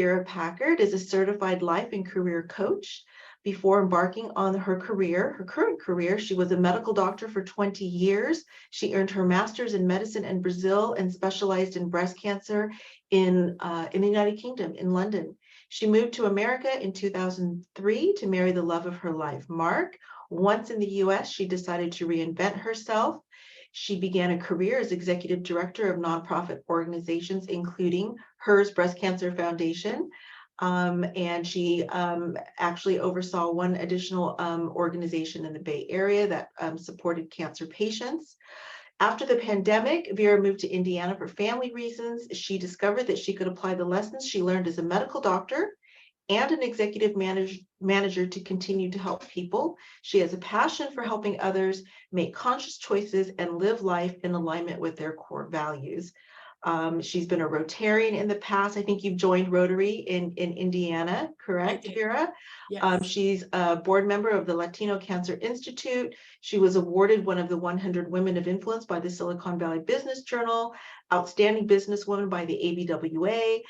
Vera Packard is a certified life and career coach. Before embarking on her current career, she was a medical doctor for 20 years. She earned her master's in medicine in Brazil and specialized in breast cancer in the United Kingdom, in London. She moved to America in 2003 to marry the love of her life, Mark. Once in the US, she decided to reinvent herself. She began a career as executive director of nonprofit organizations, including HERS Breast Cancer Foundation. And she actually oversaw one additional organization in the Bay Area that supported cancer patients. After the pandemic, Vera moved to Indiana for family reasons. She discovered that she could apply the lessons she learned as a medical doctor and an executive manager to continue to help people. She has a passion for helping others make conscious choices and live life in alignment with their core values. She's been a Rotarian in the past. I think you've joined Rotary in Indiana, correct, Vera? Yes. She's a board member of the Latino Cancer Institute. She was awarded one of the 100 Women of Influence by the Silicon Valley Business Journal, Outstanding Businesswoman by the ABWA,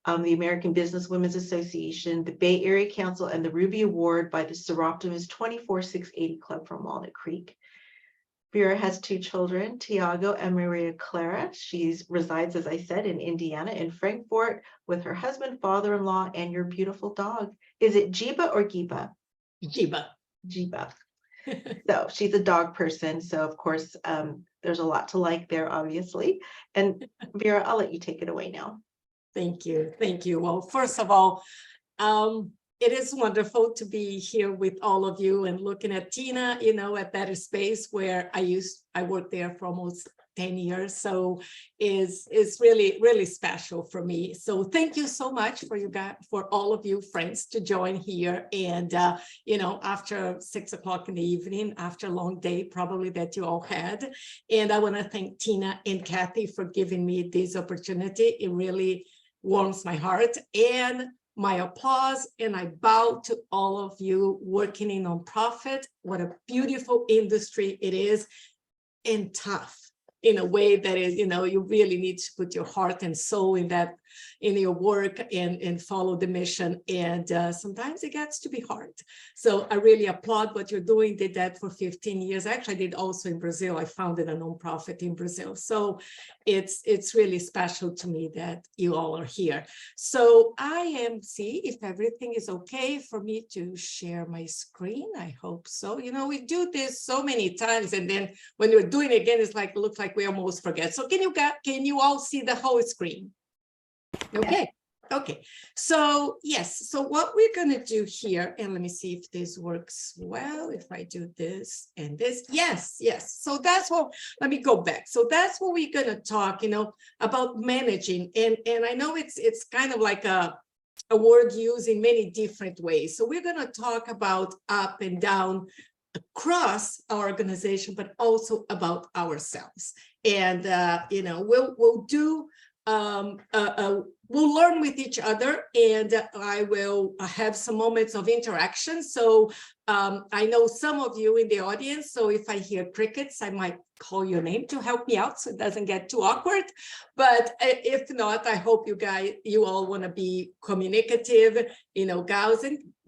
the American Business Women's Association, the Bay Area Council, and the Ruby Award by the Seroptimus 24680 Club from Walnut Creek. Vera has two children, Tiago and Maria Clara. She resides, as I said, in Indiana, in Frankfort, with her husband, father-in-law, and your beautiful dog. Is it Jiba or Giba? Jiba. Jiba. So she's a dog person. So of course, there's a lot to like there, obviously. And Vera, I'll let you take it away now. Thank you. Thank you. Well, first of all, it is wonderful to be here with all of you and looking at Tina, at that space where I worked there for almost 10 years. So it's really, really special for me. So thank you so much for all of you friends to join here. And, after 6 o'clock in the evening, after a long day, probably that you all had. And I want to thank Tina and Kathy for giving me this opportunity. It really warms my heart. And my applause, and I bow to all of you working in nonprofit. What a beautiful industry it is, and tough in a way that is, you really need to put your heart and soul in your work and follow the mission. And sometimes it gets to be hard. So I really applaud what you're doing. Did that for 15 years. Actually, I did also in Brazil. I founded a nonprofit in Brazil. So it's really special to me that you all are here. So see if everything is okay for me to share my screen. I hope so. We do this so many times, and then when we're doing it again, it's like, looks like we almost forget. So can you all see the whole screen? Okay. Okay. So yes. So what we're going to do here, and let me see if this works well. If I do this and this, yes. So that's what, let me go back. So that's what we're going to talk, about managing. And I know it's kind of like a word used in many different ways. So we're going to talk about up and down across our organization, but also about ourselves. And, we'll do, we'll learn with each other, and I will have some moments of interaction. So I know some of you in the audience, so if I hear crickets, I might call your name to help me out so it doesn't get too awkward. But if not, I hope you all want to be communicative,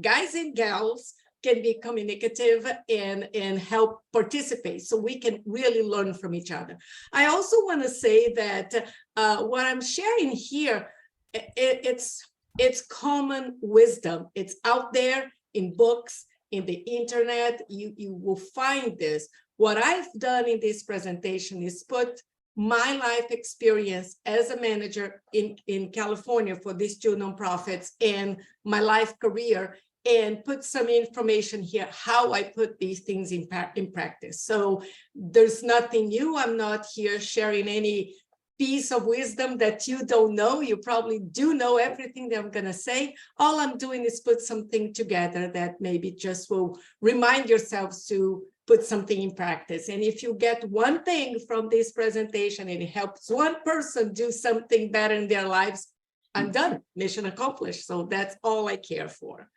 guys and gals can be communicative and help participate so we can really learn from each other. I also want to say that what I'm sharing here, it's common wisdom. It's out there in books, in the internet. You will find this. What I've done in this presentation is put my life experience as a manager in California for these two nonprofits and my life career, and put some information here, how I put these things in practice. So there's nothing new. I'm not here sharing any piece of wisdom that you don't know. You probably do know everything that I'm going to say. All I'm doing is put something together that maybe just will remind yourselves to put something in practice. And if you get one thing from this presentation and it helps one person do something better in their lives, I'm done, mission accomplished. So that's all I care for.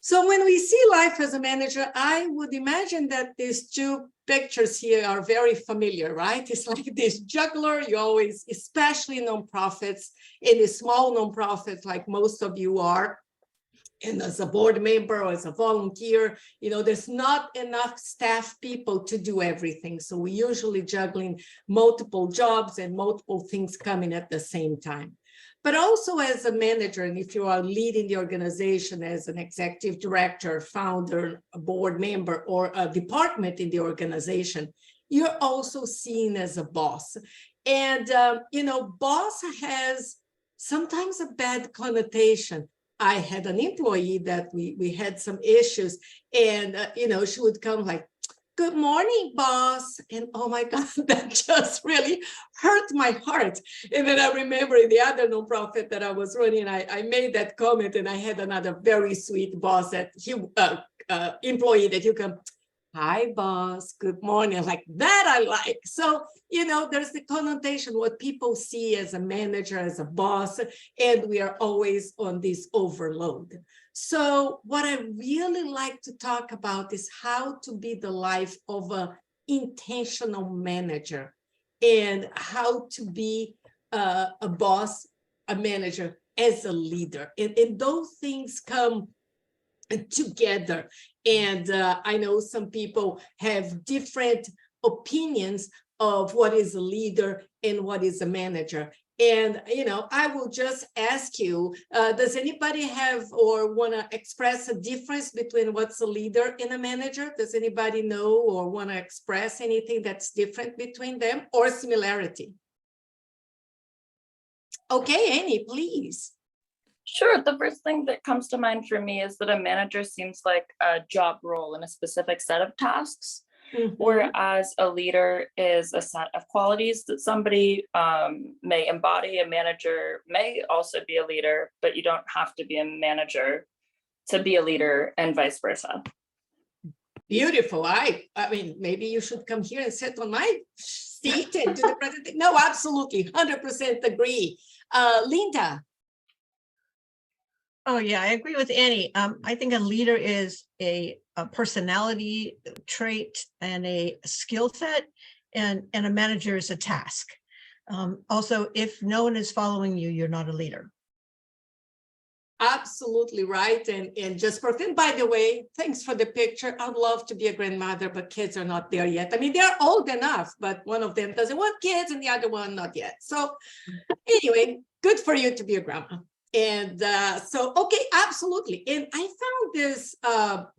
So when we see life as a manager, I would imagine that these two pictures here are very familiar, right? It's like this juggler, you always, especially nonprofits, in a small nonprofit like most of you are, and as a board member or as a volunteer, there's not enough staff people to do everything. So we usually juggling multiple jobs and multiple things coming at the same time. But also as a manager, and if you are leading the organization as an executive director, founder, a board member, or a department in the organization, you're also seen as a boss. And, boss has sometimes a bad connotation. I had an employee that we had some issues, and, she would come like, "Good morning, boss." And oh my God, that just really hurt my heart. And then I remember in the other nonprofit that I was running, I made that comment, and I had another very sweet boss that employee that you come, "Hi, boss, good morning." Like that I like. So, there's the connotation, what people see as a manager, as a boss, and we are always on this overload. So what I really like to talk about is how to be the life of an intentional manager, and how to be a boss, a manager, as a leader. And those things come together. And I know some people have different opinions of what is a leader and what is a manager. And, I will just ask you, does anybody have or want to express a difference between what's a leader and a manager? Does anybody know or want to express anything that's different between them, or similarity? Okay, Annie, please. Sure. The first thing that comes to mind for me is that a manager seems like a job role in a specific set of tasks, whereas a leader is a set of qualities that somebody may embody. A manager may also be a leader, but you don't have to be a manager to be a leader, and vice versa. Beautiful. I mean, maybe you should come here and sit on my seat and do the presentation. No, absolutely, 100% agree. Linda. Oh, yeah, I agree with Annie. I think a leader is a personality trait and a skill set, and a manager is a task. Also, if no one is following you, you're not a leader. Absolutely right. And just and by the way, thanks for the picture. I'd love to be a grandmother, but kids are not there yet. I mean, they're old enough, but one of them doesn't want kids and the other one not yet. So anyway, good for you to be a grandma. And so, okay, absolutely. And I found this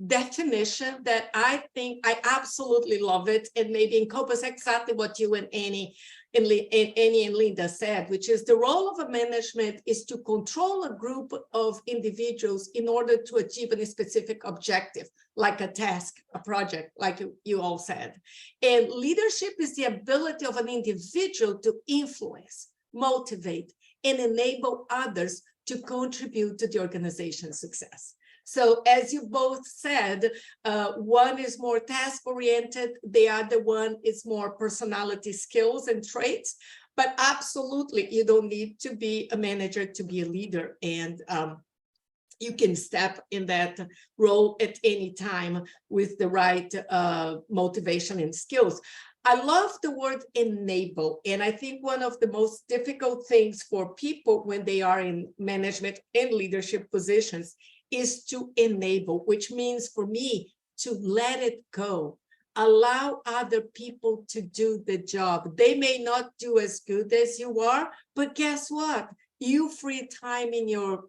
definition that I think I absolutely love it, and maybe encompass exactly what you and Annie and Linda said, which is the role of a management is to control a group of individuals in order to achieve a specific objective, like a task, a project, like you all said. And leadership is the ability of an individual to influence, motivate, and enable others to contribute to the organization's success. So as you both said, one is more task-oriented, the other one is more personality skills and traits, but absolutely, you don't need to be a manager to be a leader, and you can step in that role at any time with the right motivation and skills. I love the word enable, and I think one of the most difficult things for people when they are in management and leadership positions is to enable, which means for me to let it go, allow other people to do the job. They may not do as good as you are, but guess what? You free time in your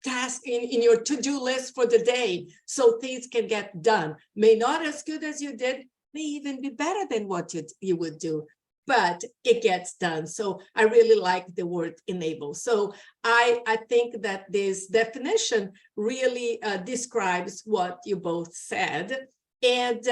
task, in your to-do list for the day, so things can get done. May not as good as you did, may even be better than what you would do, but it gets done. So I really like the word enable. So I think that this definition really describes what you both said. And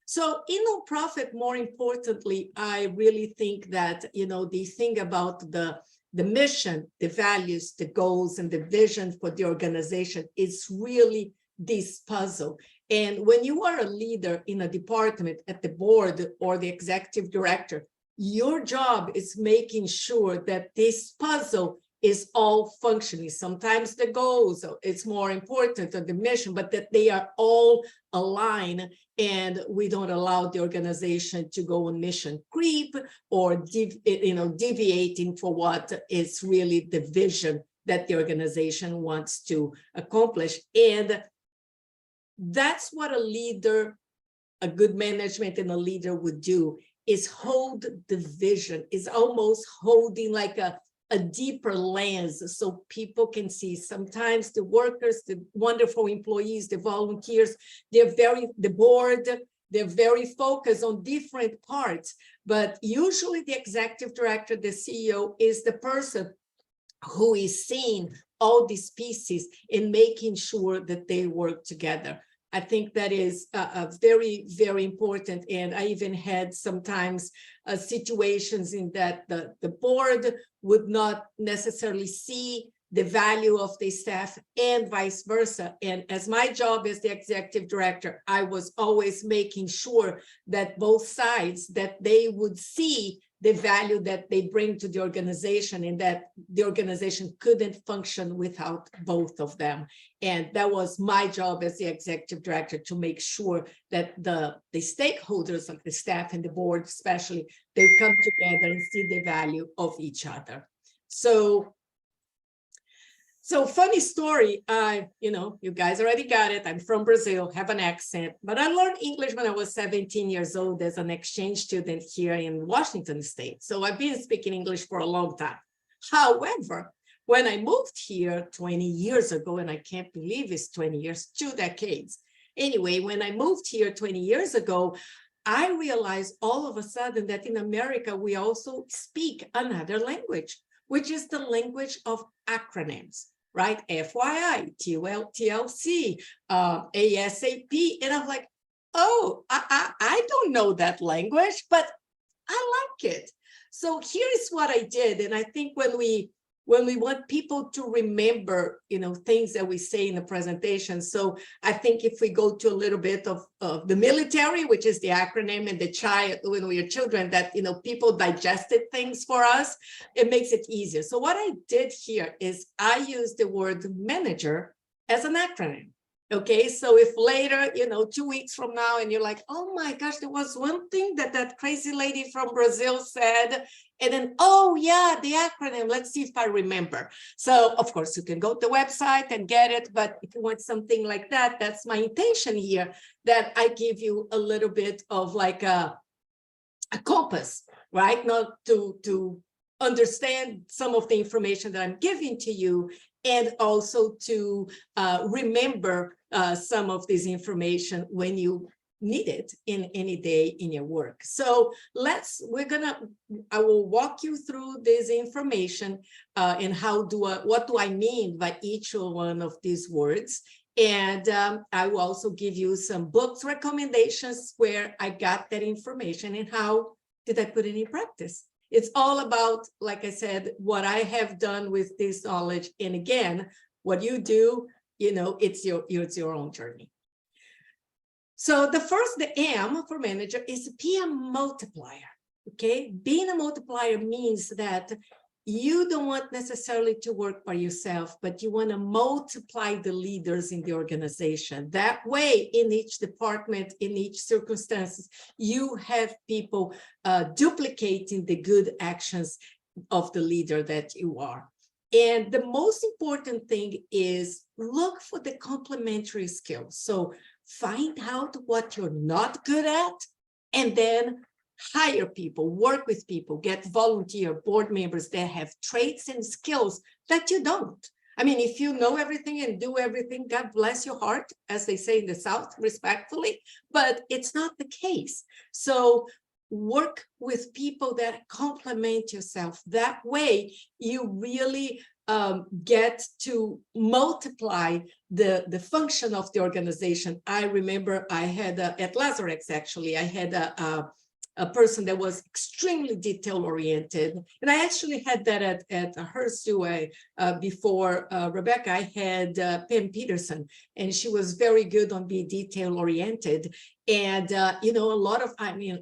so in nonprofit, more importantly, I really think that, the thing about the mission, the values, the goals, and the vision for the organization is really this puzzle. And when you are a leader in a department, at the board or the executive director, your job is making sure that this puzzle is all functioning. Sometimes the goals, it's more important than the mission, but that they are all aligned and we don't allow the organization to go on mission creep or deviating for what is really the vision that the organization wants to accomplish. And that's what a good management and a leader would do, is hold the vision, is almost holding like a deeper lens so people can see. Sometimes the workers, the wonderful employees, the volunteers, the board, they're very focused on different parts, but usually the executive director, the CEO, is the person who is seeing all these pieces and making sure that they work together. I think that is very, very important. And I even had sometimes situations in that the board would not necessarily see the value of the staff and vice versa. And as my job as the executive director, I was always making sure that both sides, that they would see the value that they bring to the organization and that the organization couldn't function without both of them. And that was my job as the executive director, to make sure that the stakeholders, like the staff and the board especially, they come together and see the value of each other. So funny story, you guys already got it. I'm from Brazil, have an accent, but I learned English when I was 17 years old as an exchange student here in Washington State. So I've been speaking English for a long time. However, when I moved here 20 years ago, and I can't believe it's 20 years, 2 decades. Anyway, when I moved here 20 years ago, I realized all of a sudden that in America, we also speak another language, which is the language of acronyms, right? FYI, TLC, ASAP. And I'm like, oh, I don't know that language, but I like it. So here's what I did. And I think when we want people to remember, things that we say in the presentation. So I think if we go to a little bit of the military, which is the acronym, and the child, when we are children, that, people digested things for us, it makes it easier. So what I did here is I used the word manager as an acronym. Okay, so if later, 2 weeks from now, and you're like, oh my gosh, there was one thing that crazy lady from Brazil said, and then, oh yeah, the acronym, let's see if I remember. So of course you can go to the website and get it, but if you want something like that, that's my intention here, that I give you a little bit of like a compass, right? Not to understand some of the information that I'm giving to you, and also to remember some of this information when you need it in any day in your work. So I will walk you through this information and what do I mean by each one of these words. And I will also give you some books recommendations where I got that information and how did I put it in practice. It's all about, like I said, what I have done with this knowledge. And again, what you do, it's your own journey. So the M for manager is be a multiplier. Okay, being a multiplier means that you don't want necessarily to work by yourself, but you want to multiply the leaders in the organization. That way, in each department, in each circumstances, you have people duplicating the good actions of the leader that you are. And the most important thing is look for the complementary skills. So find out what you're not good at, and then hire people, work with people, get volunteer board members that have traits and skills that you don't. I mean, if you know everything and do everything, God bless your heart, as they say in the South, respectfully, but it's not the case. So work with people that complement yourself. That way, you really get to multiply the function of the organization. I remember I had, at Lazarex, actually, I had a person that was extremely detail oriented. And I actually had that at Hearst before Rebecca. I had Pam Peterson, and she was very good on being detail oriented. And, you know,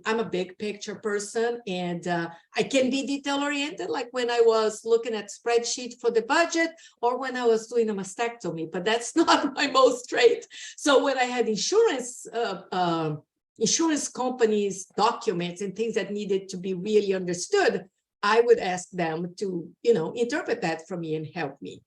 I'm a big picture person, and I can be detail oriented, like when I was looking at spreadsheet for the budget or when I was doing a mastectomy, but that's not my most trait. So when I had insurance companies' documents and things that needed to be really understood, I would ask them to, you know, interpret that for me and help me.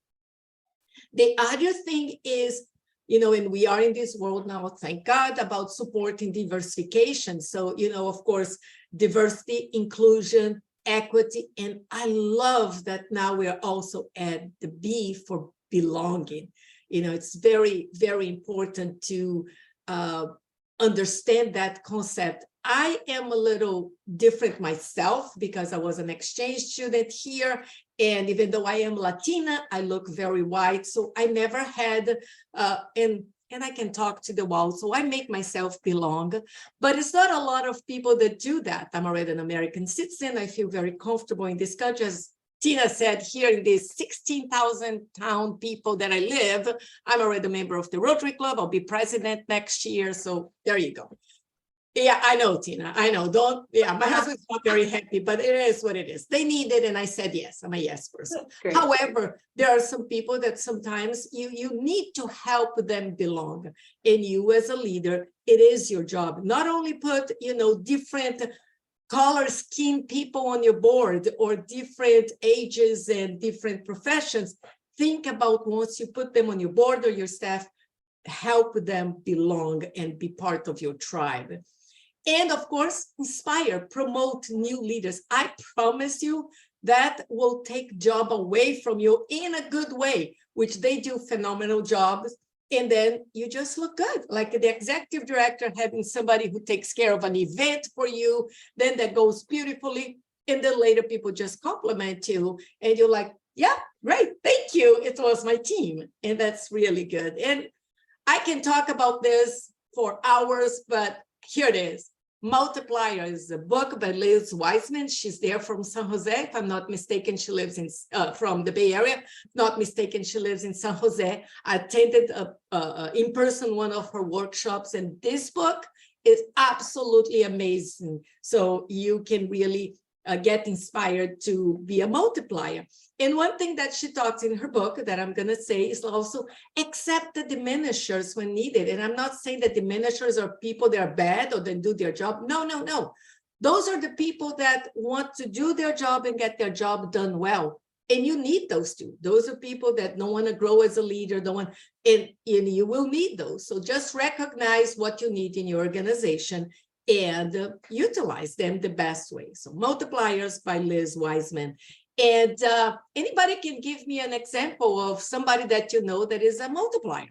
The other thing is, you know, and we are in this world now, thank God, about supporting diversification. So, you know, of course, diversity, inclusion, equity, and I love that now we are also at the B for belonging. You know, it's very, very important to understand that concept. I am a little different myself because I was an exchange student here. And even though I am Latina, I look very white. So I never had, and I can talk to the wall. So I make myself belong. But it's not a lot of people that do that. I'm already an American citizen. I feel very comfortable in this country. As Tina said, here in these 16,000 town people that I live, I'm already a member of the Rotary Club. I'll be president next year. So there you go. Yeah, I know, Tina. I know. My husband's not very happy, but it is what it is. They need it, and I said yes. I'm a yes person. However, there are some people that sometimes you need to help them belong. And you as a leader, it is your job. Not only put, you know, different color scheme people on your board or different ages and different professions. Think about once you put them on your board or your staff, help them belong and be part of your tribe. And of course, inspire, promote new leaders. I promise you that will take job away from you in a good way, which they do phenomenal jobs. And then you just look good, like the executive director having somebody who takes care of an event for you, then that goes beautifully. And then later people just compliment you and you're like, yeah, great, thank you. It was my team. And that's really good. And I can talk about this for hours, but here it is. Multiplier is a book by Liz Wiseman. She's there from San Jose. If I'm not mistaken, she lives in from the Bay Area. Not mistaken, she lives in San Jose. I attended in person one of her workshops, and this book is absolutely amazing. So you can really get inspired to be a multiplier. And one thing that she talks in her book that I'm going to say is also accept the diminishers when needed. And I'm not saying that diminishers are people that are bad or that do their job. No, no, no. Those are the people that want to do their job and get their job done well. And you need those two. Those are people that don't want to grow as a leader, don't want, and you will need those. So just recognize what you need in your organization and utilize them the best way. So Multipliers by Liz Wiseman. And anybody can give me an example of somebody that you know that is a multiplier.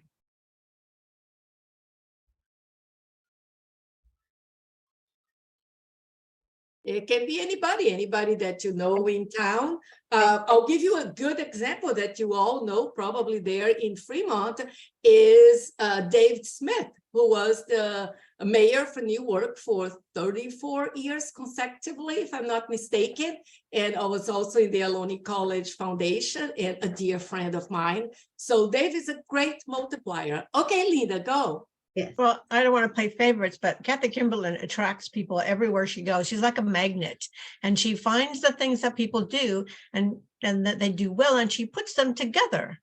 It can be anybody that you know in town. I'll give you a good example that you all know, probably there in Fremont, is Dave Smith, who was the mayor for Newark for 34 years consecutively, if I'm not mistaken. And I was also in the Ohlone College Foundation and a dear friend of mine. So Dave is a great multiplier. Okay, Linda, go. Yeah. Well, I don't want to play favorites, but Kathy Kimberlin attracts people everywhere she goes. She's like a magnet, and she finds the things that people do and that they do well, and she puts them together,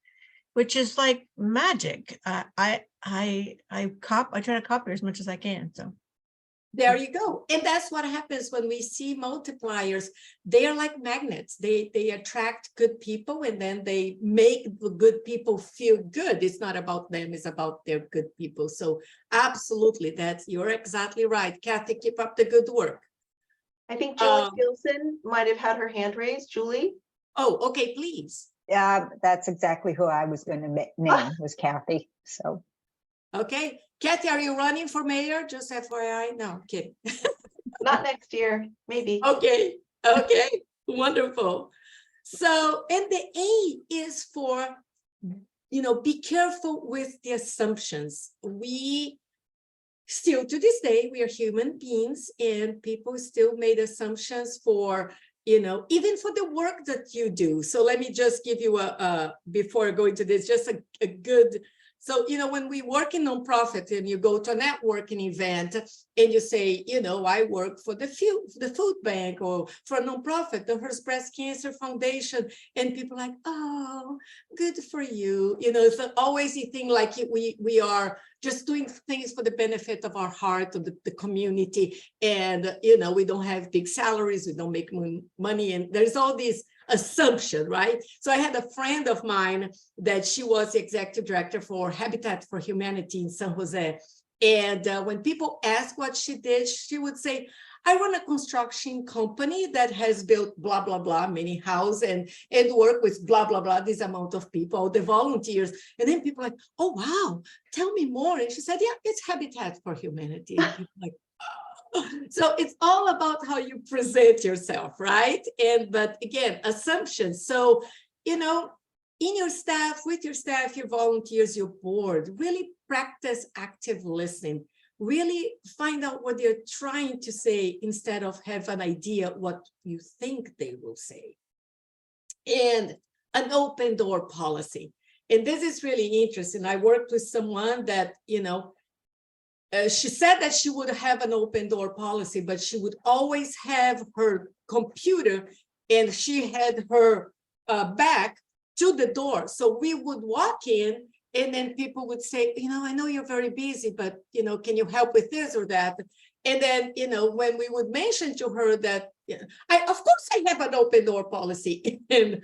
which is like magic. I try to copy as much as I can. So there you go. And that's what happens when we see multipliers. They are like magnets. They attract good people, and then they make the good people feel good. It's not about them, it's about their good people. So absolutely, you're exactly right. Kathy, keep up the good work. I think Julie Gilson might have had her hand raised. Julie? Oh, okay, please. Yeah, that's exactly who I was going to name, was Kathy. So, okay, Kathy, are you running for mayor? Just FYI. No, I'm kidding. Not next year, maybe. Okay, wonderful. So, and the A is for, be careful with the assumptions. We still to this day, we are human beings, and people still made assumptions for, even for the work that you do. So let me just give you before I go into this, just a good. So, when we work in nonprofit and you go to a networking event and you say, I work for the food bank or for a nonprofit, the Hearst Breast Cancer Foundation, and people are like, oh, good for you. It's always a thing like we are just doing things for the benefit of our heart, of the community. And, we don't have big salaries, we don't make money. And there's all these assumption, right? So I had a friend of mine that she was the executive director for Habitat for Humanity in San Jose. And when people ask what she did, she would say, I run a construction company that has built blah, blah, blah, many houses and work with blah, blah, blah, this amount of people, the volunteers. And then people are like, oh, wow, tell me more. And she said, yeah, it's Habitat for Humanity. And people are like, so it's all about how you present yourself, right? But again, assumptions. So, in your staff, with your staff, your volunteers, your board, really practice active listening. Really find out what they're trying to say instead of have an idea what you think they will say. And an open door policy. And this is really interesting. I worked with someone that, she said that she would have an open door policy, but she would always have her computer and she had her back to the door. So we would walk in and then people would say, I know you're very busy, but, can you help with this or that? And then, when we would mention to her that, of course I have an open door policy and,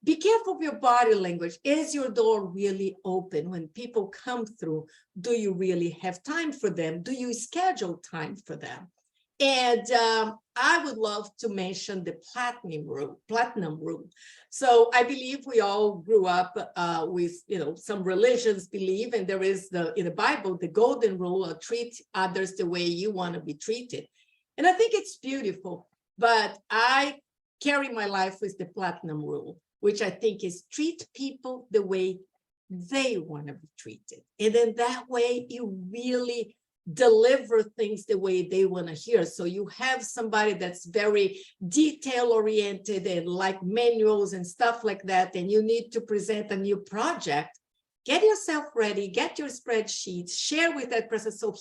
be careful of your body language. Is your door really open? When people come through, do you really have time for them? Do you schedule time for them? And I would love to mention the platinum rule. So I believe we all grew up with, some religions believe, and there is in the Bible, the golden rule, treat others the way you want to be treated. And I think it's beautiful, but I carry my life with the platinum rule, which I think is treat people the way they want to be treated. And then that way you really deliver things the way they want to hear. So you have somebody that's very detail oriented and like manuals and stuff like that, and you need to present a new project. Get yourself ready, get your spreadsheet, share with that person. So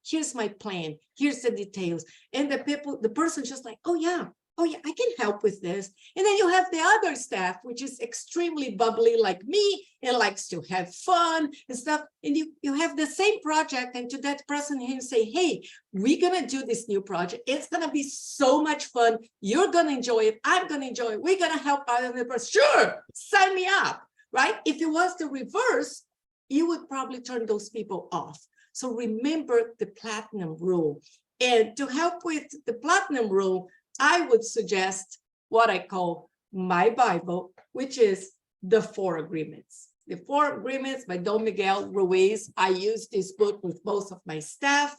here's my plan, here's the details. And the person just like, oh yeah, I can help with this. And then you have the other staff, which is extremely bubbly like me and likes to have fun and stuff. And you have the same project, and to that person you say, hey, we're gonna do this new project. It's gonna be so much fun. You're gonna enjoy it. I'm gonna enjoy it. We're gonna help out on the person. Sure, sign me up, right? If it was the reverse, you would probably turn those people off. So remember the platinum rule. And to help with the platinum rule, I would suggest what I call my Bible, which is the 4 Agreements. The 4 Agreements by Don Miguel Ruiz. I use this book with most of my staff.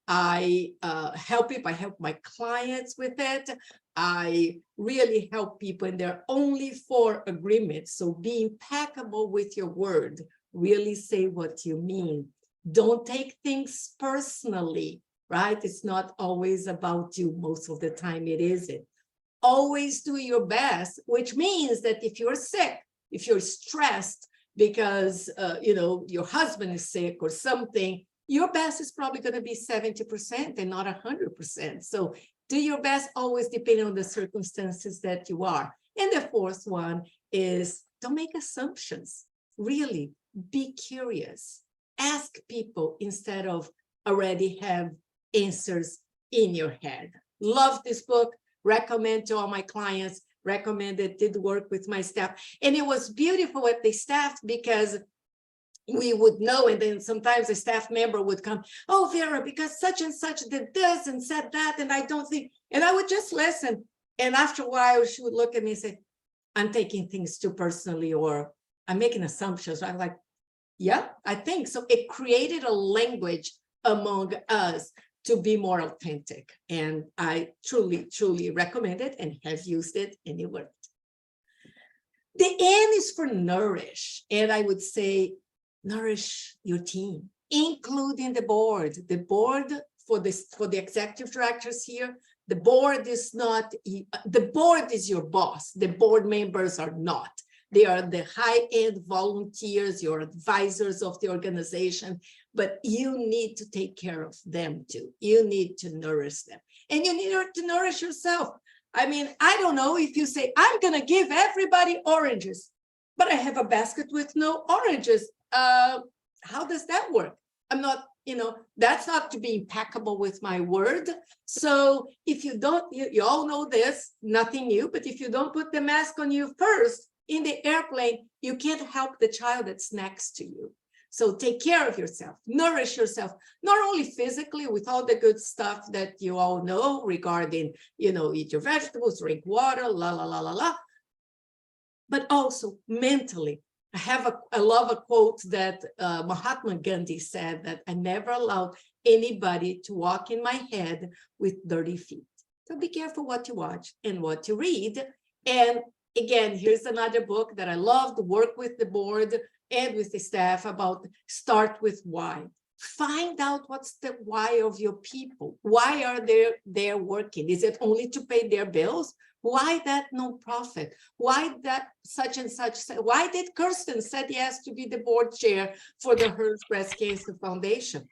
I help my clients with it. I really help people, and there are only 4 agreements. So be impeccable with your word. Really say what you mean. Don't take things personally. Right? It's not always about you. Most of the time it isn't. Always do your best, which means that if you're sick, if you're stressed because, your husband is sick or something, your best is probably going to be 70% and not 100%. So do your best always depending on the circumstances that you are. And the 4th one is don't make assumptions. Really be curious. Ask people instead of already have answers in your head. Love this book, recommend to all my clients, recommend it, did work with my staff. And it was beautiful with the staff because we would know, and then sometimes a staff member would come, oh, Vera, because such and such did this and said that, and I don't think, and I would just listen. And after a while, she would look at me and say, I'm taking things too personally, or I'm making assumptions. I'm like, yeah, I think so. It created a language among us to be more authentic. And I truly, truly recommend it and have used it, and it worked. The N is for nourish. And I would say, nourish your team. including the board. The board for the executive directors here, the board is not, the board is your boss. The board members are not. They are the high-end volunteers, your advisors of the organization, but you need to take care of them too. You need to nourish them. And you need to nourish yourself. I mean, I don't know if you say, I'm going to give everybody oranges, but I have a basket with no oranges. How does that work? I'm not, that's not to be impeccable with my word. So if you don't, you all know this, nothing new, but if you don't put the mask on you first in the airplane, you can't help the child that's next to you. So take care of yourself, nourish yourself, not only physically with all the good stuff that you all know regarding, eat your vegetables, drink water, but also mentally. I love a quote that Mahatma Gandhi said, that I never allowed anybody to walk in my head with dirty feet. So be careful what you watch and what you read. And again, here's another book that I love to work with the board and with the staff about. Start with why. Find out what's the why of your people. Why are they there working? Is it only to pay their bills? Why that nonprofit? Why that such and such? Why did Kirsten said yes to be the board chair for the HERS Breast Cancer Foundation?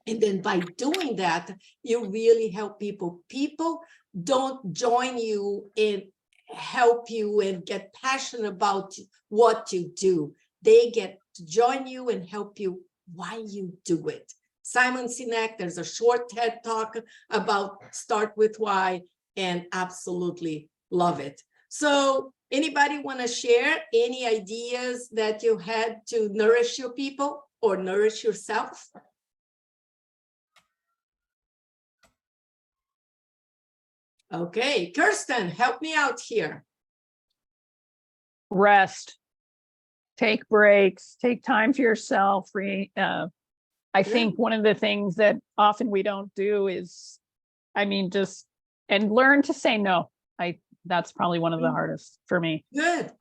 And then by doing that, you really help people. People don't join you and help you and get passionate about what you do. They get to join you and help you why you do it. Simon Sinek, there's a short TED talk about start with why, and absolutely love it. So anybody want to share any ideas that you had to nourish your people or nourish yourself? Okay, Kirsten, help me out here. Rest, take breaks, take time for yourself. I think one of the things that often we don't do is, and learn to say no. That's probably one of the hardest for me. Good.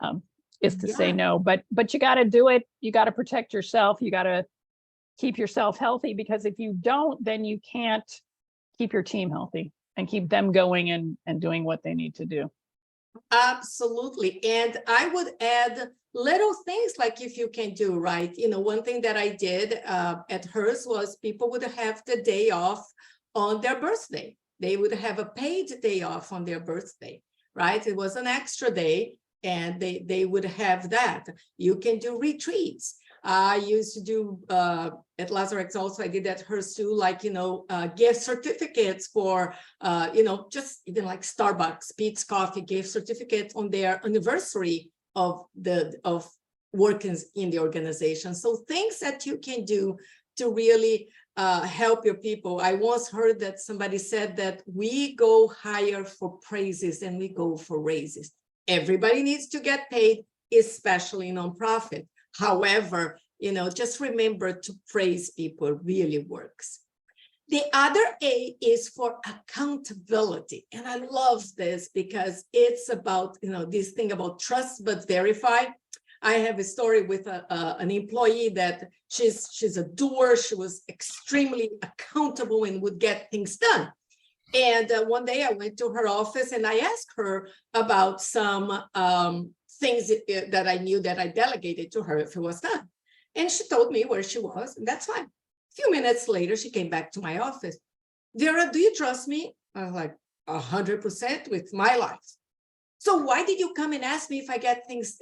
Is to say no, but you got to do it. You got to protect yourself. You got to keep yourself healthy, because if you don't, then you can't keep your team healthy and keep them going and doing what they need to do. Absolutely. And I would add little things like if you can do, right? One thing that I did at HERS was people would have the day off on their birthday. They would have a paid day off on their birthday, right? It was an extra day and they would have that. You can do retreats. I used to do at Lazarex also, I did at HERS too, like, gift certificates for, just even like Starbucks, Pete's Coffee, gift certificate on their anniversary of working in the organization. So things that you can do to really help your people. I once heard that somebody said that we go higher for praises than we go for raises. Everybody needs to get paid, especially nonprofit. However, just remember to praise people really works. The other A is for accountability. And I love this because it's about, this thing about trust but verify. I have a story with an employee that she's a doer. She was extremely accountable and would get things done. And one day I went to her office and I asked her about some things that I knew that I delegated to her if it was done. And she told me where she was, and that's fine. A few minutes later, she came back to my office. Vera, do you trust me? I was like, 100% with my life. So why did you come and ask me if I get things,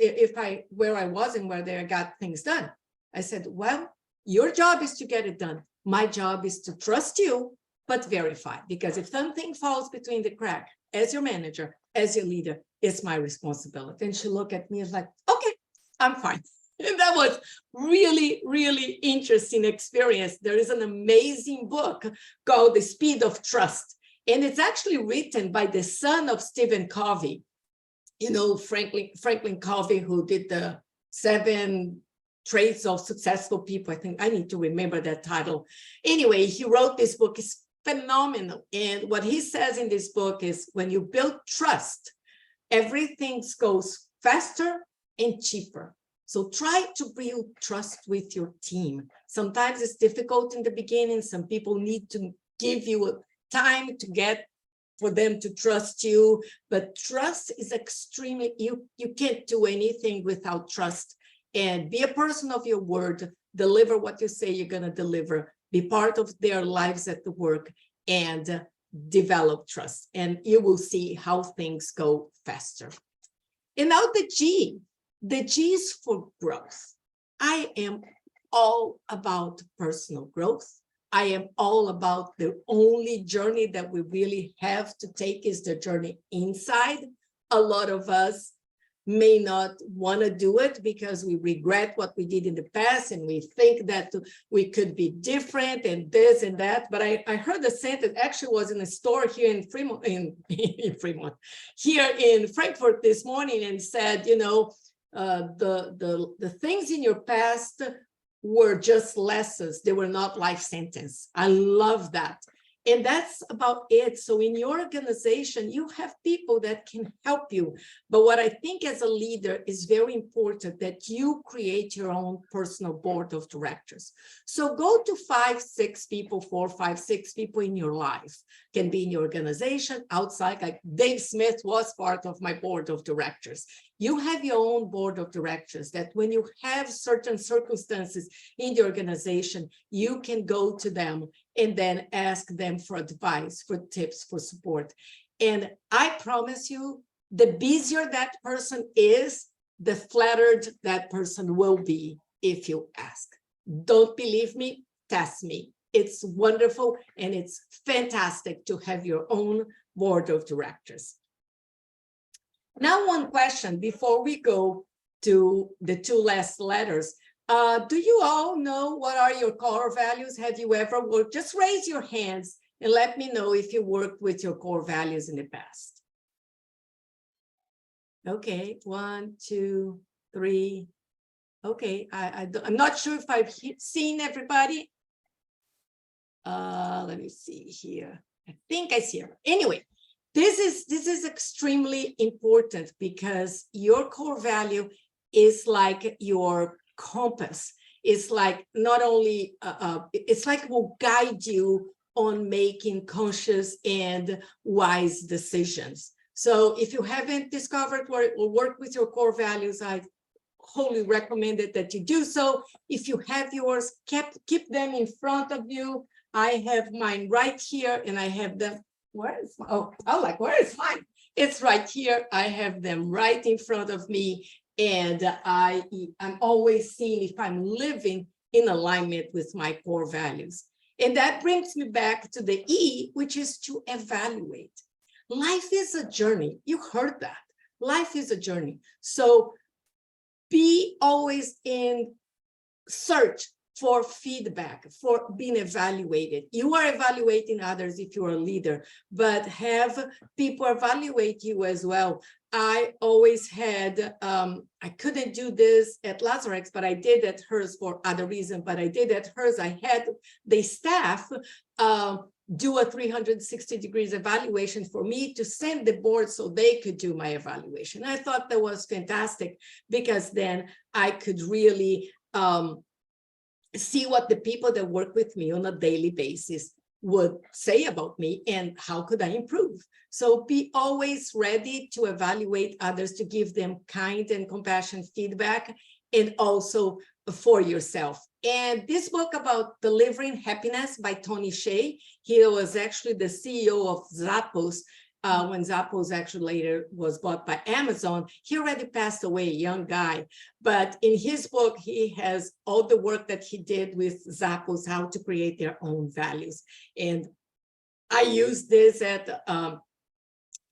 where I was and where I got things done? I said, well, your job is to get it done. My job is to trust you, but verify, because if something falls between the cracks, as your manager, as your leader, it's my responsibility. And she looked at me and was like, okay, I'm fine. And that was really, really interesting experience. There is an amazing book called The Speed of Trust. And it's actually written by the son of Stephen Covey, Franklin Covey, who did the 7 Traits of Successful People. I think I need to remember that title. Anyway, he wrote this book. It's phenomenal. And what he says in this book is when you build trust, everything goes faster and cheaper. So try to build trust with your team. Sometimes it's difficult in the beginning. Some people need to give you time to get for them to trust you, but trust is extremely, you can't do anything without trust. And be a person of your word, deliver what you say you're going to deliver, be part of their lives at the work, and develop trust. And you will see how things go faster. And now the G is for growth. I am all about personal growth. I am all about the only journey that we really have to take is the journey inside. A lot of us may not want to do it because we regret what we did in the past and we think that we could be different and this and that. But I heard a sentence, actually was in a store here in Fremont, here in Frankfurt this morning, and said, you know, the things in your past were just lessons. They were not life sentence. I love that. And that's about it. So in your organization, you have people that can help you. But what I think as a leader is very important that you create your own personal board of directors. So go to 5, 6 people, 4, 5, 6 people in your life. Can be in your organization, outside, like Dave Smith was part of my board of directors. You have your own board of directors that when you have certain circumstances in the organization, you can go to them and then ask them for advice, for tips, for support. And I promise you, the busier that person is, the flattered that person will be if you ask. Don't believe me? Test me. It's wonderful and it's fantastic to have your own board of directors. Now, one question before we go to the 2 last letters. Do you all know what are your core values? Have you ever worked? Just raise your hands and let me know if you worked with your core values in the past. Okay, 1, 2, 3. Okay, I'm not sure if I've seen everybody. Let me see here. I think I see her. Anyway, this is extremely important because your core value is like your compass. It's like not only it's like will guide you on making conscious and wise decisions. So if you haven't discovered or worked with your core values, I wholly recommend it that you do so. If you have yours, keep them in front of you. I have mine right here, and I have them. Where is where is mine? It's right here. I have them right in front of me. And I'm always seeing if I'm living in alignment with my core values. And that brings me back to the E, which is to evaluate. Life is a journey. You heard that. Life is a journey. So be always in search for feedback, for being evaluated. You are evaluating others if you're a leader, but have people evaluate you as well. I always had, I couldn't do this at Lazarex, but I did at hers for other reason, but I did at hers. I had the staff do a 360 degrees evaluation for me to send the board so they could do my evaluation. I thought that was fantastic because then I could really see what the people that work with me on a daily basis would say about me and how could I improve. So be always ready to evaluate others, to give them kind and compassionate feedback, and also for yourself. And this book about delivering happiness by Tony Hsieh, he was actually the CEO of Zappos when Zappos actually later was bought by Amazon. He already passed away, a young guy. But in his book, he has all the work that he did with Zappos, how to create their own values. And I use this at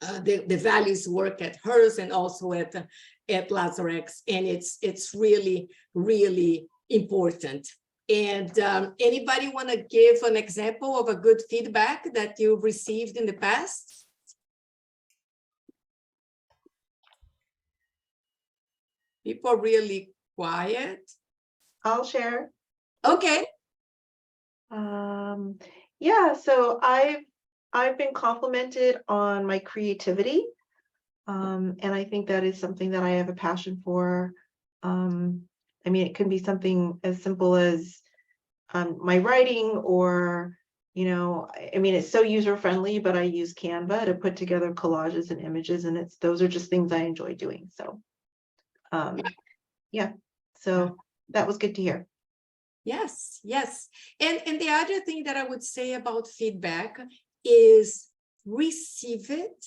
the values work at hers and also at Lazarex. And it's really, really important. And anybody want to give an example of a good feedback that you've received in the past? People are really quiet. I'll share. Okay. Yeah, so I've been complimented on my creativity. And I think that is something that I have a passion for. I mean, it can be something as simple as my writing, or, you know, I mean, it's so user friendly, but I use Canva to put together collages and images, and those are just things I enjoy doing. So, yeah, so that was good to hear. Yes, yes. And the other thing that I would say about feedback is receive it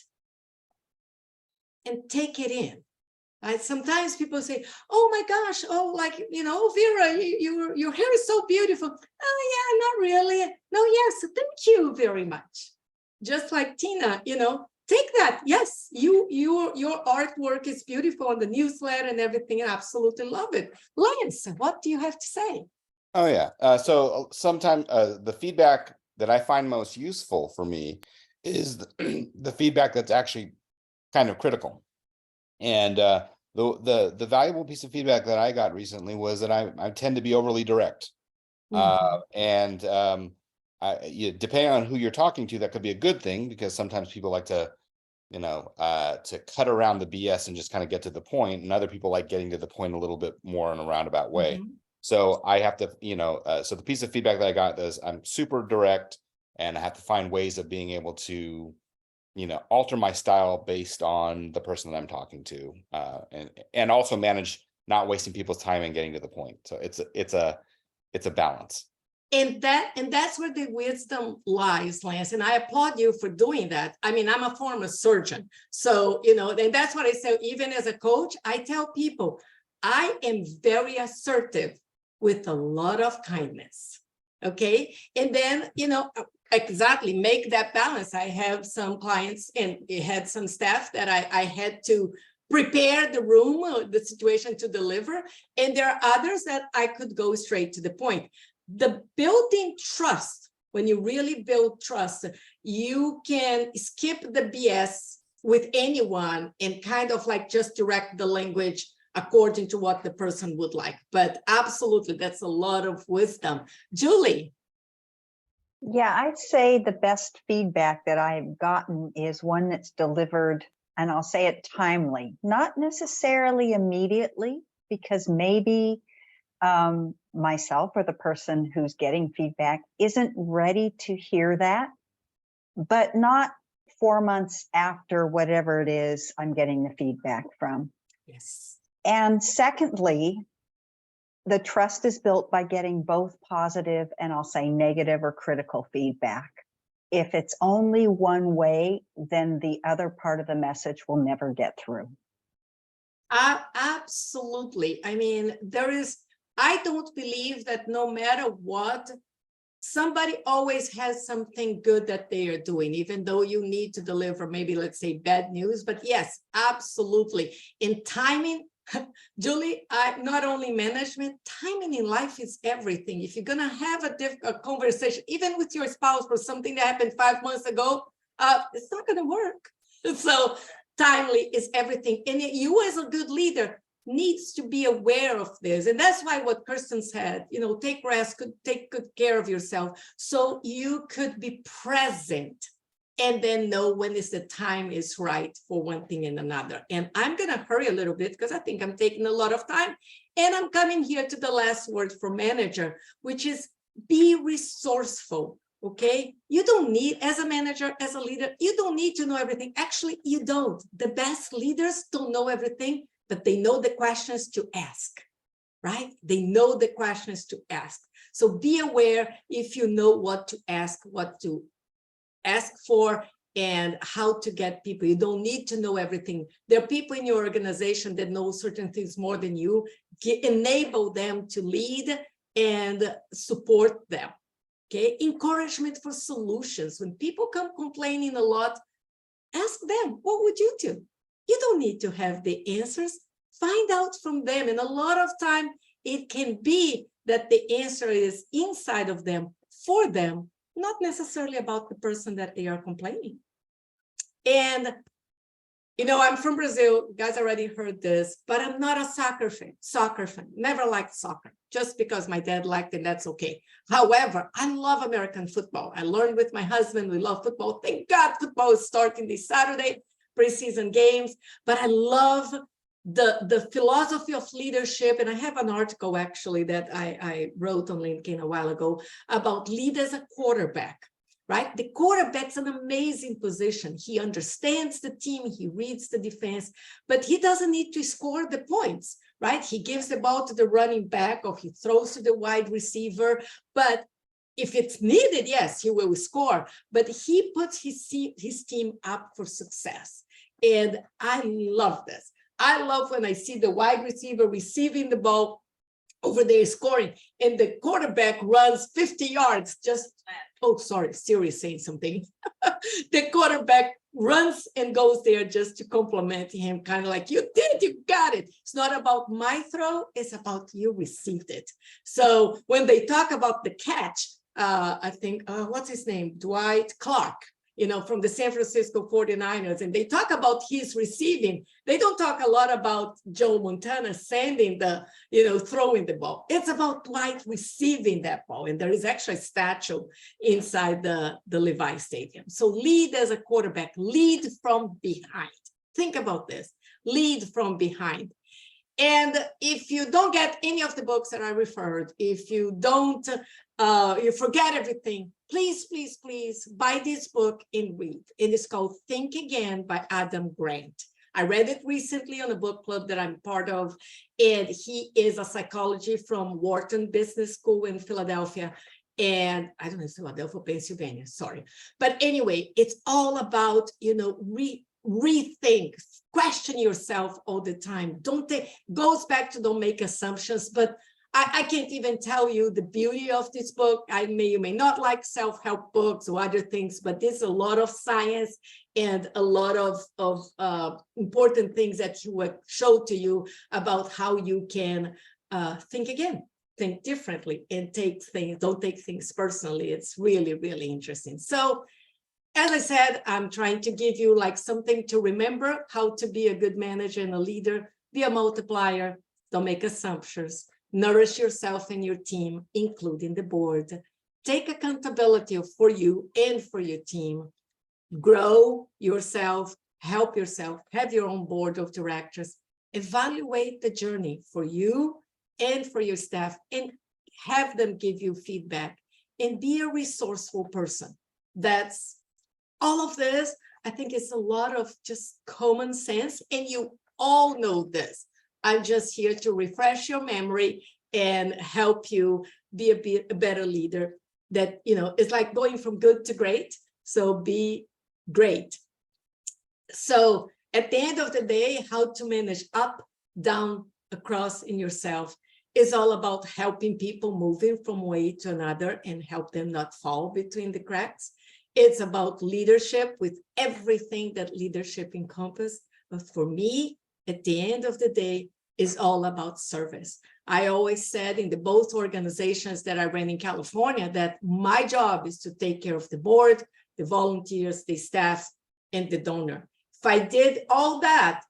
and take it in. Right? Sometimes people say, oh my gosh, oh, like, you know, Vera, your hair is so beautiful. Oh yeah, not really. No, yes, thank you very much. Just like Tina, you know, take that. Yes, your artwork is beautiful on the newsletter and everything. I absolutely love it. Lance, what do you have to say? Oh yeah. So sometimes the feedback that I find most useful for me is the feedback that's actually kind of critical. And the valuable piece of feedback that I got recently was that I tend to be overly direct. And depending on who you're talking to, that could be a good thing, because sometimes people like to, you know, to cut around the BS and just kind of get to the point, and other people like getting to the point a little bit more in a roundabout way. So I have to, you know, so the piece of feedback that I got is I'm super direct, and I have to find ways of being able to, you know, alter my style based on the person that I'm talking to, and also manage not wasting people's time and getting to the point. So it's a balance. And that's where the wisdom lies, Lance. And I applaud you for doing that. I mean, I'm a former surgeon. So, you know, and that's what I say, even as a coach, I tell people, I am very assertive with a lot of kindness. Okay. And then, you know, exactly, make that balance. I have some clients and it had some staff that I had to prepare the room, the situation to deliver. And there are others that I could go straight to the point. The building trust, when you really build trust, you can skip the BS with anyone and kind of like just direct the language according to what the person would like. But absolutely, that's a lot of wisdom. Julie. Yeah, I'd say the best feedback that I've gotten is one that's delivered, and I'll say it timely, not necessarily immediately, because maybe myself or the person who's getting feedback isn't ready to hear that, but not 4 months after whatever it is I'm getting the feedback from. Yes. And secondly, the trust is built by getting both positive and I'll say negative or critical feedback. If it's only one way, then the other part of the message will never get through. Absolutely. I mean, I don't believe that no matter what, somebody always has something good that they are doing, even though you need to deliver maybe, let's say, bad news. But yes, absolutely. In timing, Julie, not only management, timing in life is everything. If you're going to have a conversation, even with your spouse for something that happened 5 months ago, it's not going to work. So timely is everything. And you as a good leader needs to be aware of this. And that's why what Kirsten said, you know, take rest, take good care of yourself so you could be present and then know when is the time is right for one thing and another. And I'm going to hurry a little bit because I think I'm taking a lot of time. And I'm coming here to the last word for manager, which is be resourceful. Okay, you don't need, as a manager, as a leader, you don't need to know everything. Actually, you don't. The best leaders don't know everything, but they know the questions to ask, right? They know the questions to ask. So be aware if you know what to ask for, and how to get people. You don't need to know everything. There are people in your organization that know certain things more than you. Enable them to lead and support them. Okay, encouragement for solutions. When people come complaining a lot, ask them, what would you do? You don't need to have the answers. Find out from them. And a lot of time, it can be that the answer is inside of them, for them, not necessarily about the person that they are complaining. And, you know, I'm from Brazil. You guys already heard this, but I'm not a soccer fan. Never liked soccer, just because my dad liked it, that's okay. However, I love American football. I learned with my husband, we love football. Thank God football is starting this Saturday, preseason games, but I love the philosophy of leadership, and I have an article actually that I wrote on LinkedIn a while ago about lead as a quarterback, right? The quarterback's an amazing position. He understands the team, he reads the defense, but he doesn't need to score the points, right? He gives the ball to the running back or he throws to the wide receiver, but if it's needed, yes, he will score, but he puts his team up for success. And I love this. I love when I see the wide receiver receiving the ball over there scoring, and the quarterback runs 50 yards just, oh, sorry, Siri is saying something. The quarterback runs and goes there just to compliment him, kind of like, you did, you got it. It's not about my throw, it's about you received it. So when they talk about the catch, I think, what's his name? Dwight Clark, from the San Francisco 49ers, and they talk about his receiving. They don't talk a lot about Joe Montana sending throwing the ball. It's about Dwight receiving that ball. And there is actually a statue inside the Levi Stadium. So lead as a quarterback, lead from behind. Think about this, lead from behind. And if you don't get any of the books that I referred, if you don't, you forget everything, please, please, please buy this book and read. It is called Think Again by Adam Grant. I read it recently on a book club that I'm part of, and he is a psychology from Wharton Business School in Philadelphia. And I don't know, Philadelphia, Pennsylvania, sorry. But anyway, it's all about, rethink, question yourself all the time. Goes back to don't make assumptions, but I can't even tell you the beauty of this book. I may or may not like self-help books or other things, but there's a lot of science and a lot of important things that he will show to you about how you can think again, think differently, and don't take things personally. It's really, really interesting. So as I said, I'm trying to give you like something to remember how to be a good manager and a leader, be a multiplier, don't make assumptions, nourish yourself and your team, including the board, take accountability for you and for your team, grow yourself, help yourself, have your own board of directors, evaluate the journey for you and for your staff, and have them give you feedback, and be a resourceful person. That's all of this. I think it's a lot of just common sense, and you all know this. I'm just here to refresh your memory and help you be a better leader. That, it's like going from good to great. So be great. So at the end of the day, how to manage up, down, across in yourself is all about helping people moving from one way to another and help them not fall between the cracks. It's about leadership with everything that leadership encompasses. But for me, at the end of the day, is all about service. I always said in the both organizations that I ran in California that my job is to take care of the board, the volunteers, the staff, and the donor. If I did all that,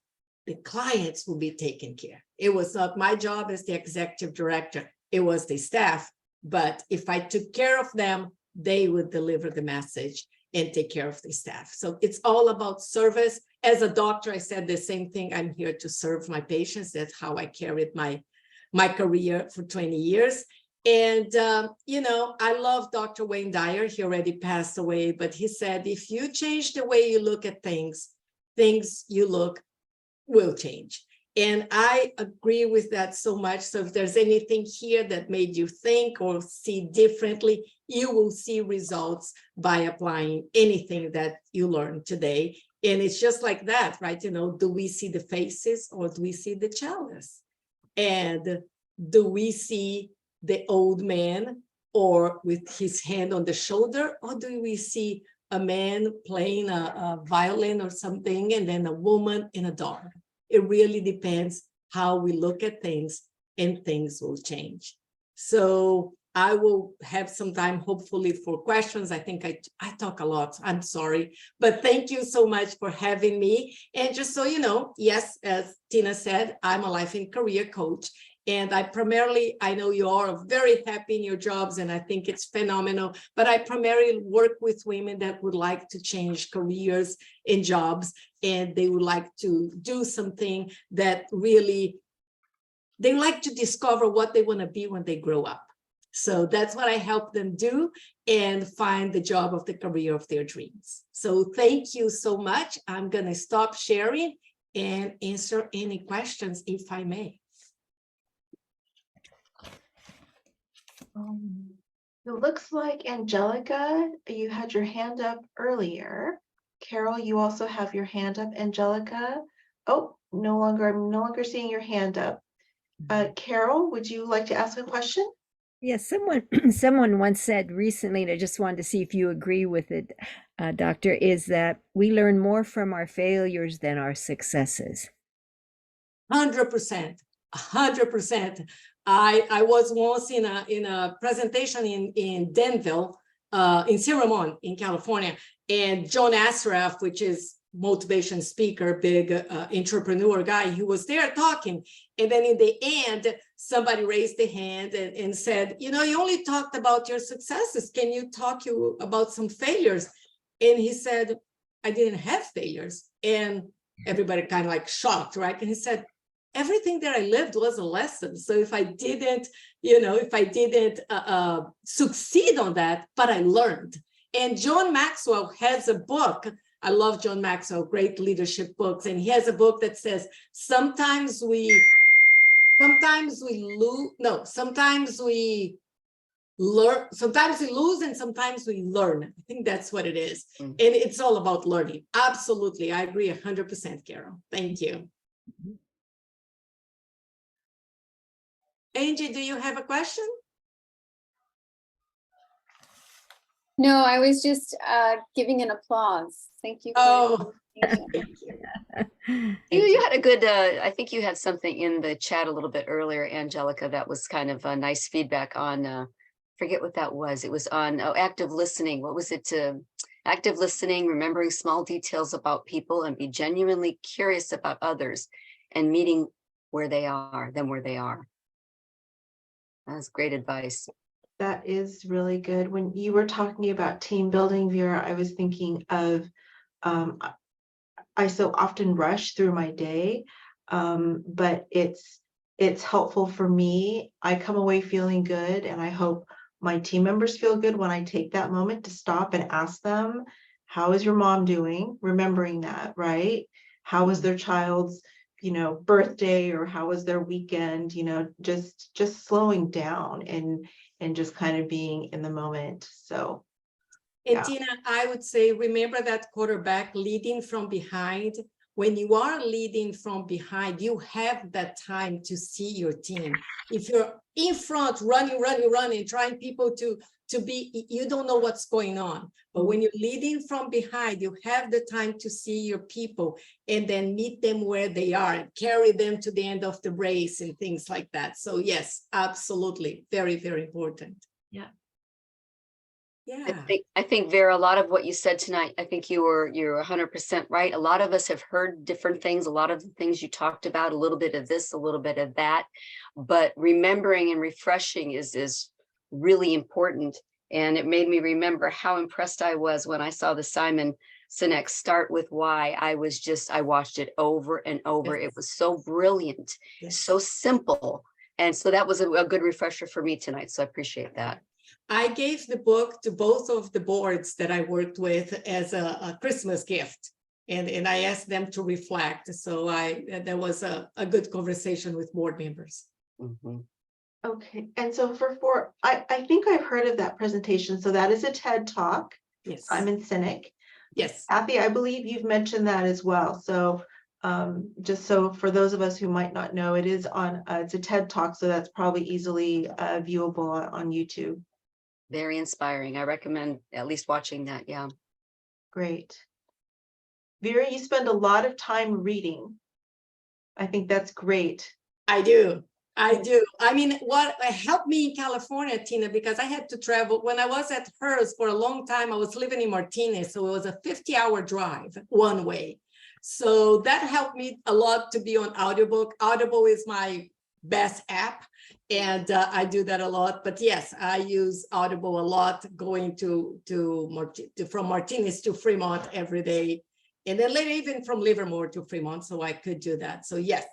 the clients will be taken care. It was not my job as the executive director, it was the staff. But if I took care of them, they would deliver the message and take care of the staff. So it's all about service. As a doctor, I said the same thing. I'm here to serve my patients. That's how I carried my career for 20 years. And, I love Dr. Wayne Dyer. He already passed away, but he said, if you change the way you look at things, things you look will change. And I agree with that so much. So if there's anything here that made you think or see differently, you will see results by applying anything that you learned today. And it's just like that, right? Do we see the faces or do we see the chalice? And do we see the old man or with his hand on the shoulder, or do we see a man playing a violin or something, and then a woman and a dog? It really depends how we look at things, and things will change. So I will have some time, hopefully, for questions. I think I talk a lot. I'm sorry, but thank you so much for having me. And just so you know, yes, as Tina said, I'm a life and career coach, And I know you all are very happy in your jobs, and I think it's phenomenal, but I primarily work with women that would like to change careers and jobs, and they would like to do something that really, they like to discover what they want to be when they grow up. So that's what I help them do and find the job of the career of their dreams. So thank you so much. I'm going to stop sharing and answer any questions if I may. It looks like Angelica, you had your hand up earlier. Carol, you also have your hand up, Angelica. Oh, I'm no longer seeing your hand up. Carol, would you like to ask a question? Yes, someone once said recently, and I just wanted to see if you agree with it, Doctor, is that we learn more from our failures than our successes. 100%, 100%. I was once in a presentation in Denville, in Ceremon in California, and John Asraf, which is motivation speaker, big entrepreneur guy, he was there talking. And then in the end, somebody raised the hand and said, you know, you only talked about your successes. Can you talk about some failures? And he said, I didn't have failures. And everybody kind of like shocked, right? And he said, everything that I lived was a lesson. So if I didn't, succeed on that, but I learned. And John Maxwell has a book. I love John Maxwell, great leadership books. And he has a book that says, sometimes we lose, sometimes we learn, sometimes we lose, and sometimes we learn. I think that's what it is. Mm. And it's all about learning. Absolutely. I agree 100%, Carol. Thank you. Angie, do you have a question? No, I was just giving an applause. Thank you. Oh, You had a good, I think you had something in the chat a little bit earlier, Angelica, that was kind of a nice feedback on, forget what that was. It was on active listening. What was it? Active listening, remembering small details about people and be genuinely curious about others and meeting where they are, where they are. That's great advice. That is really good. When you were talking about team building, Vera, I was thinking of, I so often rush through my day, but it's helpful for me. I come away feeling good, and I hope my team members feel good when I take that moment to stop and ask them, how is your mom doing? Remembering that, right? How was their child's, birthday, or how was their weekend? Just slowing down and just kind of being in the moment. So. And Yeah. Tina, I would say, remember that quarterback leading from behind. When you are leading from behind, you have that time to see your team. If you're in front, running, trying people to be, you don't know what's going on. But when you're leading from behind, you have the time to see your people and then meet them where they are and carry them to the end of the race and things like that. So yes, absolutely. Very, very important. Yeah. Yeah. I think Vera, a lot of what you said tonight, I think you're 100% right. A lot of us have heard different things, a lot of the things you talked about, a little bit of this, a little bit of that, but remembering and refreshing is really important. And it made me remember how impressed I was when I saw the Simon Sinek Start With Why. I watched it over and over. Yes. It was so brilliant, Yes. so simple. And so that was a good refresher for me tonight. So I appreciate that. I gave the book to both of the boards that I worked with as a Christmas gift, and I asked them to reflect. So there was a good conversation with board members. Mm-hmm. Okay, and so I think I've heard of that presentation. So that is a TED Talk. Yes. Simon Sinek. Yes. Kathy, I believe you've mentioned that as well. So just so for those of us who might not know, it is on, it's a TED Talk, so that's probably easily viewable on YouTube. Very inspiring. I recommend at least watching that. Yeah. Great. Vera, you spend a lot of time reading. I think that's great. I do. I mean, what helped me in California, Tina, because I had to travel. When I was at HERS for a long time, I was living in Martinez, so it was a 50-hour drive one way. So that helped me a lot to be on audiobook. Audible is my best app. And I do that a lot. But yes, I use Audible a lot, going from Martinez to Fremont every day. And then later even from Livermore to Fremont, so I could do that. So yes,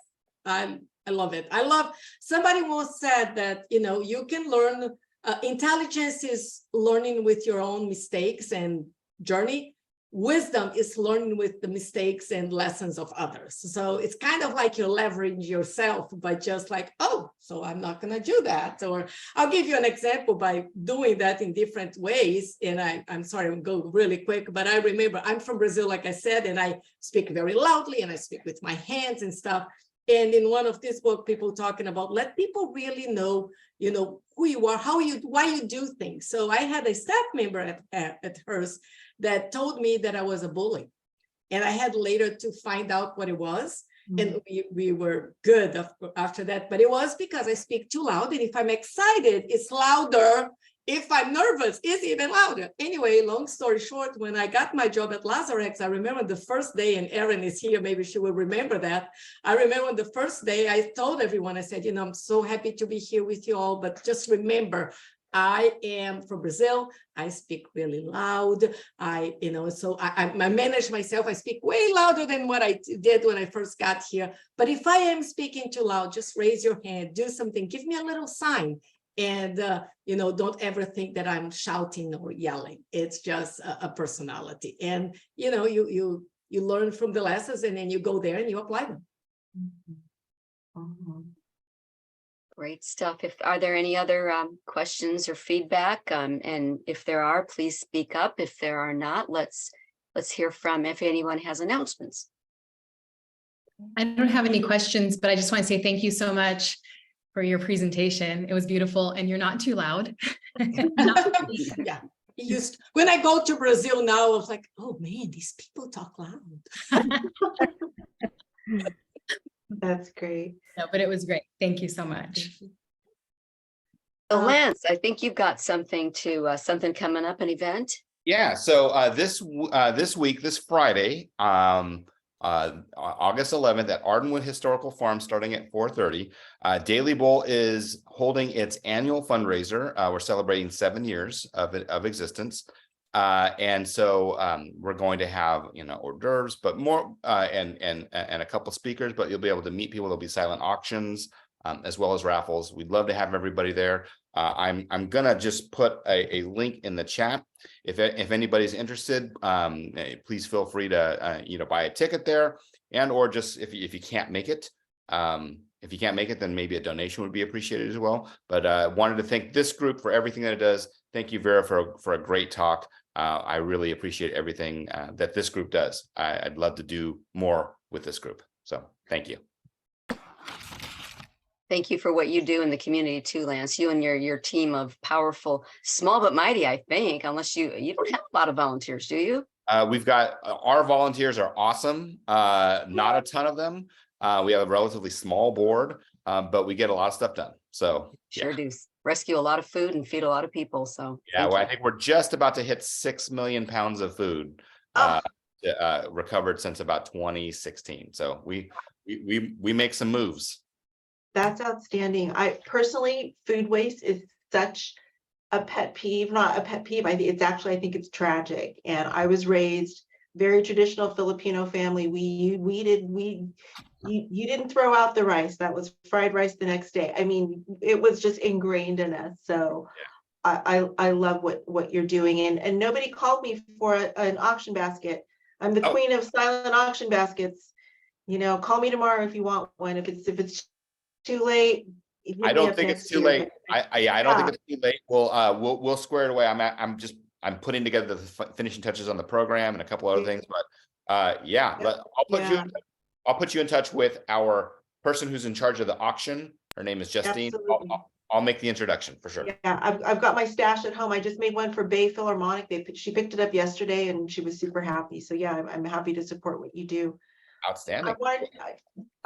I love it. Somebody once said that, you can learn, intelligence is learning with your own mistakes and journey. Wisdom is learning with the mistakes and lessons of others. So it's kind of like you leverage yourself by just like, oh, so I'm not going to do that. Or I'll give you an example by doing that in different ways. And I'm sorry, I'll go really quick, but I remember I'm from Brazil, like I said, and I speak very loudly and I speak with my hands and stuff. And in one of this book, people talking about let people really know, who you are, why you do things. So I had a staff member at hers that told me that I was a bully. And I had later to find out what it was. And we were good after that, but it was because I speak too loud. And if I'm excited, it's louder. If I'm nervous, it's even louder. Anyway, long story short, when I got my job at Lazarex, I remember the first day, and Erin is here, maybe she will remember that. I remember the first day I told everyone, I said, I'm so happy to be here with you all, but just remember, I am from Brazil. I speak really loud. So I manage myself. I speak way louder than what I did when I first got here. But if I am speaking too loud, just raise your hand, do something, give me a little sign. And, don't ever think that I'm shouting or yelling. It's just a personality. And, you learn from the lessons and then you go there and you apply them. Great stuff. Are there any other questions or feedback? And if there are, please speak up. If there are not, let's hear from if anyone has announcements. I don't have any questions, but I just want to say thank you so much for your presentation. It was beautiful, and you're not too loud. Yeah. When I go to Brazil now, I was like, oh man, these people talk loud. That's great. No, but it was great. Thank you so much. So Lance, I think you've got something coming up, an event. Yeah. So this week, this Friday, August 11th at Ardenwood Historical Farm, starting at 4:30. Daily Bowl is holding its annual fundraiser. We're celebrating 7 years of existence. And so we're going to have, hors d'oeuvres, but more and a couple speakers, but you'll be able to meet people. There'll be silent auctions as well as raffles. We'd love to have everybody there. I'm gonna just put a link in the chat. If anybody's interested, please feel free to buy a ticket there, and or just if you can't make it. If you can't make it, then maybe a donation would be appreciated as well. But wanted to thank this group for everything that it does. Thank you, Vera, for a great talk. I really appreciate everything that this group does. I'd love to do more with this group. So thank you. Thank you for what you do in the community too, Lance. You and your team of powerful, small but mighty, I think, unless you don't have a lot of volunteers, do you? We've got our volunteers are awesome. Not a ton of them. We have a relatively small board, but we get a lot of stuff done. So Sure do. Rescue a lot of food and feed a lot of people. So yeah, well, I think we're just about to hit 6 million pounds of food recovered since about 2016. So we make some moves. That's outstanding. I personally, food waste is such a pet peeve, not a pet peeve. I think it's tragic. And I was raised very traditional Filipino family. You didn't throw out the rice. That was fried rice the next day. I mean, it was just ingrained in us. So yeah. I love what you're doing. And nobody called me for an auction basket. I'm the queen of silent auction baskets. Call me tomorrow if you want one. If it's too late. I don't think it's too late. I don't think it's too late. We'll square it away. I'm putting together the finishing touches on the program and a couple other things, but I'll put you in touch with our person who's in charge of the auction. Her name is Justine. I'll make the introduction for sure. Yeah, I've got my stash at home. I just made one for Bay Philharmonic. She picked it up yesterday and she was super happy. So yeah, I'm happy to support what you do. Outstanding.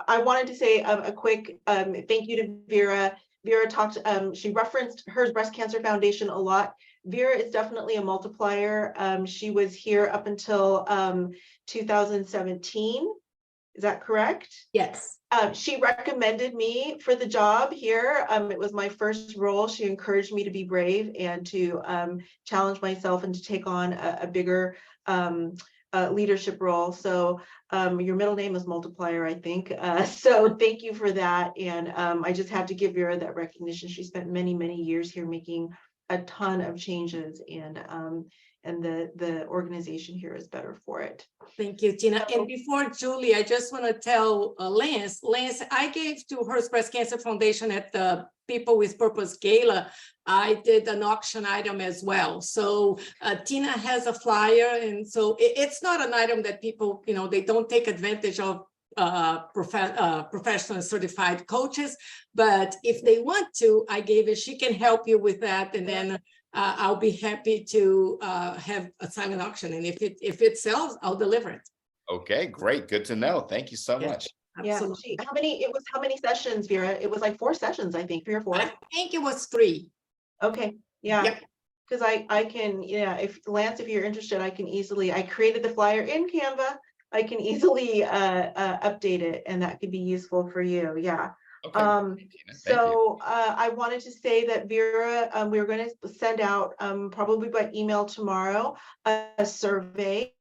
I wanted to say a quick thank you to Vera. Vera talked, she referenced her Breast Cancer Foundation a lot. Vera is definitely a multiplier. She was here up until 2017. Is that correct? Yes. She recommended me for the job here. It was my first role. She encouraged me to be brave and to challenge myself and to take on a bigger leadership role. So your middle name is Multiplier, I think. So thank you for that. And I just had to give Vera that recognition. She spent many, many years here making a ton of changes, and the organization here is better for it. Thank you, Tina. And before Julie, I just want to tell Lance, I gave to Hearst Breast Cancer Foundation at the People with Purpose Gala. I did an auction item as well. So Tina has a flyer. And so it's not an item that people, they don't take advantage of professional and certified coaches. But if they want to, I gave it, she can help you with that. And then I'll be happy to have a silent auction. And if it sells, I'll deliver it. Okay, great. Good to know. Thank you so Yeah. much. Absolutely. Yeah, how many sessions, Vera? It was like 4 sessions, I think, 3 or 4. I think it was 3. Okay, yeah. Yep. Because I can, if Lance, if you're interested, I created the flyer in Canva. I can easily update it, and that could be useful for you. Yeah. Okay. Thank you. So I wanted to say that Vera, we're going to send out probably by email tomorrow a survey.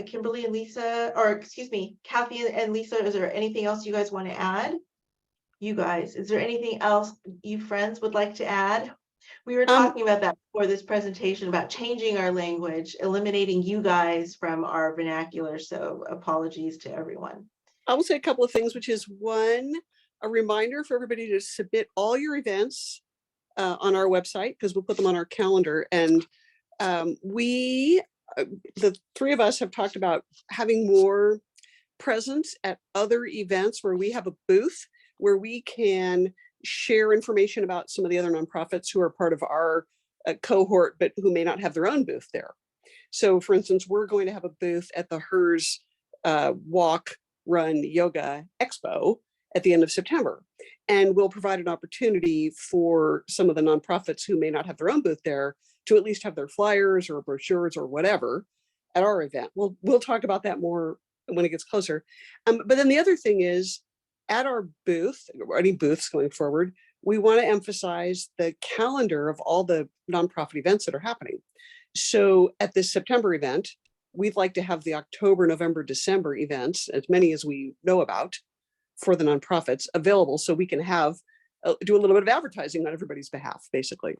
Kimberly and Lisa, or excuse me, Kathy and Lisa, is there anything else you guys want to add? You guys, is there anything else you friends would like to add? We were talking about that before this presentation, about changing our language, eliminating you guys from our vernacular. So apologies to everyone. I will say a couple of things, which is one, a reminder for everybody to submit all your events on our website, because we'll put them on our calendar. And the 3 of us have talked about having more presence at other events where we have a booth where we can share information about some of the other nonprofits who are part of our cohort, but who may not have their own booth there. So for instance, we're going to have a booth at the HERS Walk, Run, Yoga Expo at the end of September. And we'll provide an opportunity for some of the nonprofits who may not have their own booth there to at least have their flyers or brochures or whatever at our event. We'll talk about that more when it gets closer. But then the other thing is, at our booth, or any booths going forward, we want to emphasize the calendar of all the nonprofit events that are happening. So at this September event, we'd like to have the October, November, December events, as many as we know about, for the nonprofits available, so we can have do a little bit of advertising on everybody's behalf, basically.